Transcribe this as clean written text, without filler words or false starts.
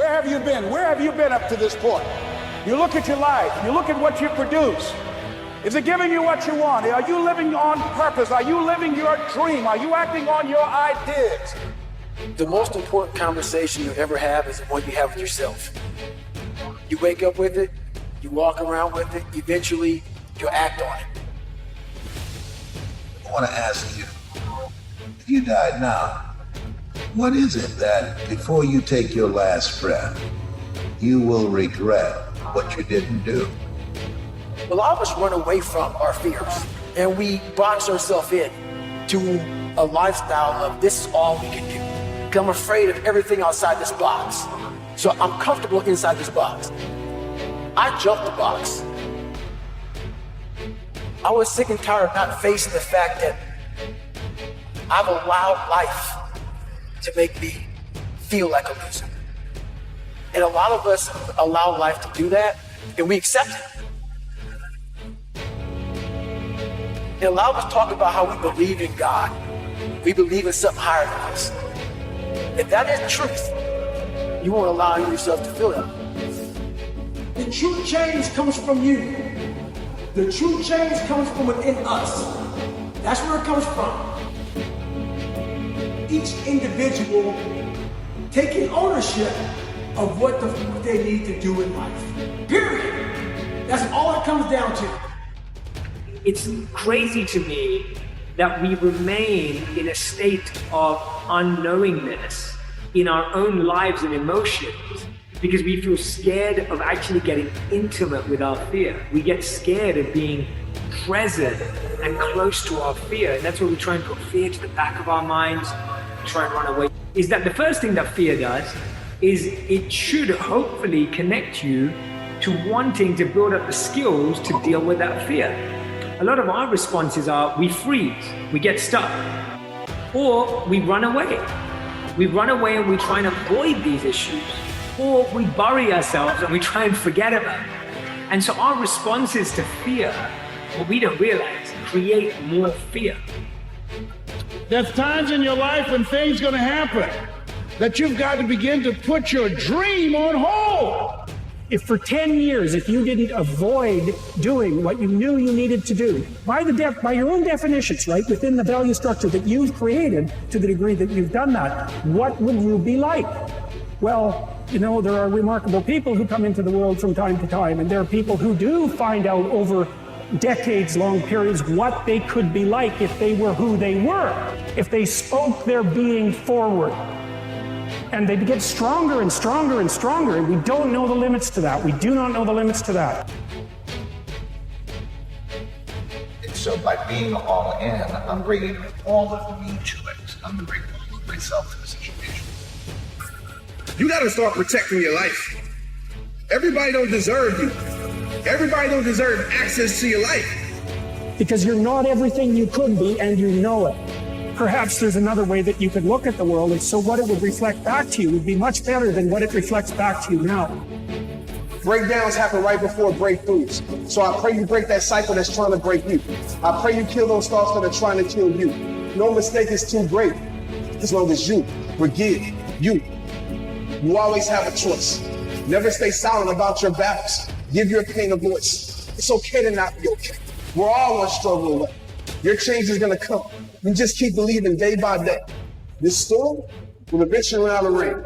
Where have you been? Where have you been up to this point? You look at your life, you look at what you produce. Is it giving you what you want? Are you living on purpose? Are you living your dream? Are you acting on your ideas? The most important conversation you ever have is the one you have with yourself. You wake up with it, you walk around with it, eventually you'll act on it. I want to ask you, if you died now, what is it that before you take your last breath, you will regret what you didn't do? A lot of us run away from our fears and we box ourselves in to a lifestyle of this is all we can do. Because I'm afraid of everything outside this box. So I'm comfortable inside this box. I jumped the box. I was sick and tired of not facing the fact that I've allowed life to make me feel like a loser. And a lot of us allow life to do that, and we accept it. And a lot of us talk about how we believe in God. We believe in something higher than us. If that is the truth, you won't allow yourself to feel that. The true change comes from you. The true change comes from within us. That's where it comes from. Each individual taking ownership of what they need to do in life. Period. That's all it comes down to. It's crazy to me that we remain in a state of unknowingness in our own lives and emotions because we feel scared of actually getting intimate with our fear. We get scared of being present and close to our fear. And that's why we try and put fear to the back of our minds, try and run away. Is that the first thing that fear does is it should hopefully connect you to wanting to build up the skills to deal with that fear. A lot of our responses are we freeze, we get stuck, or we run away. We run away and we try and avoid these issues, or we bury ourselves and we try and forget about it. And so our responses to fear, what we don't realize, create more fear. There's times in your life when things are going to happen that you've got to begin to put your dream on hold. If for 10 years, if you didn't avoid doing what you knew you needed to do, by your own definitions, right, within the value structure that you've created to the degree that you've done that, what would you be like? Well, you know, there are remarkable people who come into the world from time to time, and there are people who do find out over decades-long periods what they could be like if they were who they were, if they spoke their being forward. And they get stronger and stronger and stronger, and we don't know the limits to that. We do not know the limits to that. And so by being all in, I'm bringing all of me to it. I'm bringing myself to the situation. You gotta start protecting your life. Everybody don't deserve you. Everybody don't deserve access to your life. Because you're not everything you could be, and you know it. Perhaps there's another way that you could look at the world, and so what it would reflect back to you would be much better than what it reflects back to you now. Breakdowns happen right before breakthroughs. So I pray you break that cycle that's trying to break you. I pray you kill those thoughts that are trying to kill you. No mistake is too great as long as you forgive you. You always have a choice. Never stay silent about your battles. Give your pain a voice. It's okay to not be okay. We're all one struggle away. Your change is gonna come. You just keep believing day by day. This storm will eventually run out of rain.